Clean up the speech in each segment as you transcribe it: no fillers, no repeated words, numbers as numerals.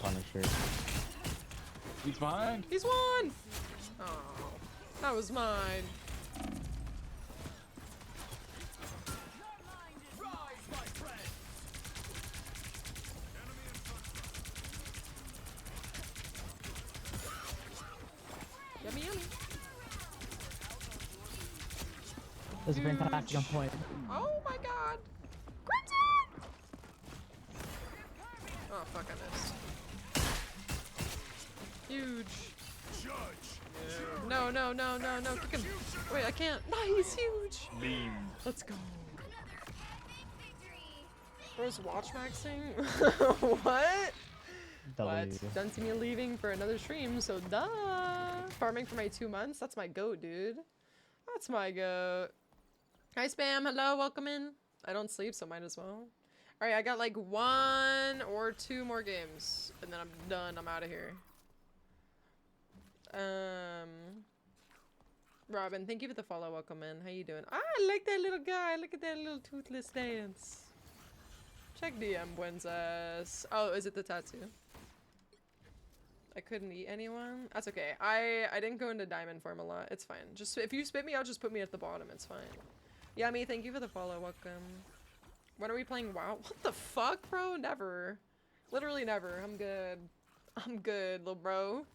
Punisher. He's mine. He's won! Oh, that was mine. Yummy, yummy. This is fantastic on point. Oh my god. Crimson! Oh fuck, I missed. Huge. No, no, no, no, no, kick him. Wait, I can't. Nice, huge. Meme. Let's go. Where's watch maxing? What? W. What? Don't see me leaving for another stream, so duh. Farming for my 2 months? That's my goat, dude. That's my goat. Hi, Spam. Hello, welcome in. I don't sleep, so might as well. Alright, I got like 1 or 2 more games, and then I'm done. I'm out of here. Robin, thank you for the follow. Welcome in. How you doing? Ah, I like that little guy. Look at that little toothless dance. Check DM Buenzas. Oh, is it the tattoo? I couldn't eat anyone. That's okay. I didn't go into diamond form a lot. It's fine. Just if you spit me out, just put me at the bottom. It's fine. Yummy, thank you for the follow. Welcome. When are we playing WoW? What the fuck, bro? Never. Literally never. I'm good. I'm good, little bro.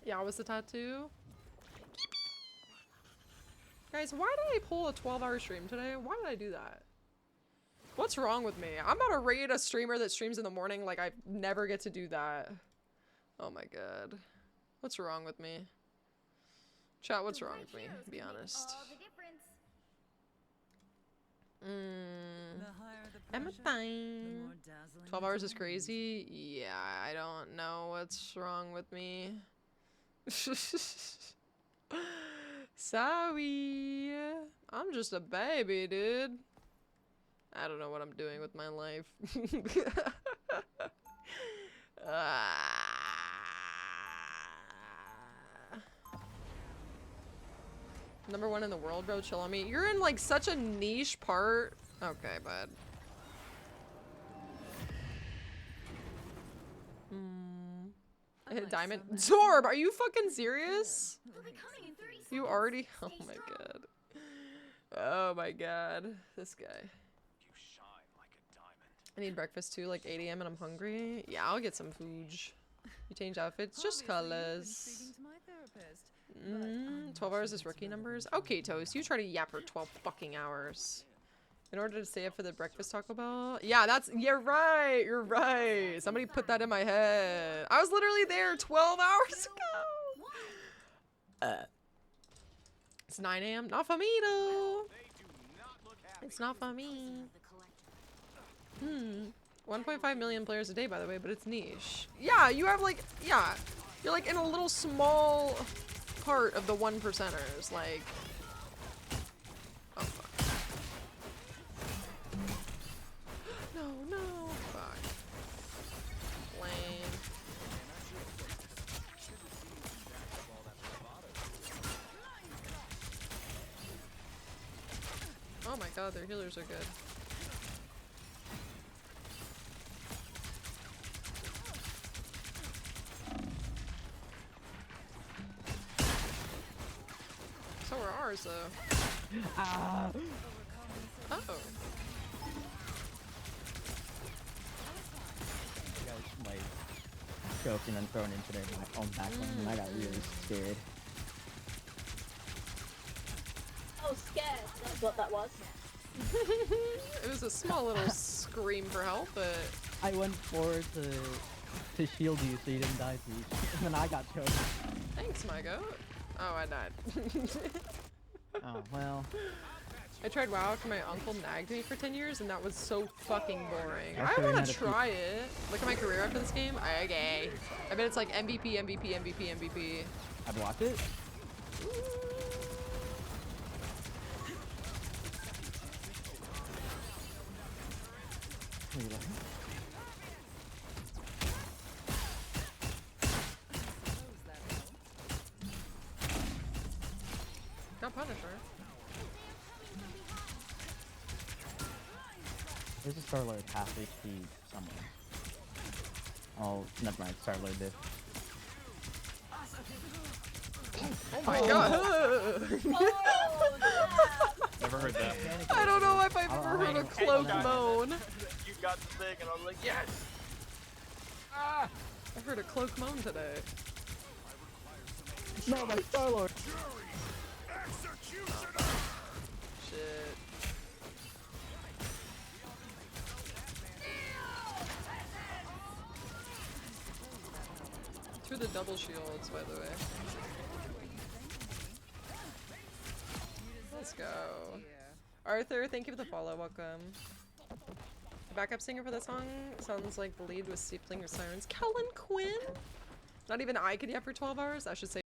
Yeah, what's the tattoo? Guys, why did I pull a 12-hour stream today? Why did I do that? What's wrong with me? I'm about to raid a streamer that streams in the morning like I never get to do that. Oh my god. What's wrong with me? Chat, what's wrong with me? Be honest. I'm fine. 12 hours is crazy? Yeah, I don't know what's wrong with me. Sorry. I'm just a baby, dude. I don't know what I'm doing with my life. Number 1 in the world, bro. Chill on me. You're in like such a niche part. Okay, bud. I hit diamond. Zorb, are you fucking serious? You already? Oh my god. Oh my god. This guy. I need breakfast too, like 8 AM and I'm hungry. Yeah, I'll get some food. You change outfits, just colors. 12 hours is rookie numbers? Okay, Toast, you try to yap for 12 fucking hours. In order to stay up for the breakfast Taco Bell? Yeah, you're right, you're right. Somebody put that in my head. I was literally there 12 hours ago. It's 9 AM. Not for me, though. It's not for me. 1.5 million players a day, by the way, but it's niche. Yeah, you have like, yeah. You're like in a little small part of the 1%ers, like. Oh, fuck. No, no. Fuck. Lame. Oh my god, their healers are good. So are ours, though. Ah. Oh. I got like choked and then thrown into their own backline, and I got really scared. Oh, scared. That's what that was. It was a small little scream for help, but I went forward to shield you so you didn't die, please. And then I got choked. thanks, my goat. Oh, I died. Oh, well. I tried WoW after my uncle nagged me for 10 years, and that was so fucking boring. I'll I show you want how to to try it. Look at my career after this game. Okay. I bet it's like MVP, MVP, MVP, MVP. I blocked it. Here you go. Got Punisher. There's a Starlord half HP somewhere. I Oh, never mind. Starload did. Oh my god! Oh, damn. Never heard that. I don't know if I've ever heard a cloak Hey, moan. You got the thing, and I was like, yes! Ah! I heard a cloak moan today. No, my Starlord. Shit. Through the double shields, by the way. Let's go. Arthur, thank you for the follow. Welcome. The backup singer for that song sounds like the lead was Steepling or Sirens. Kellen Quinn? Not even I could yet for 12 hours? I should say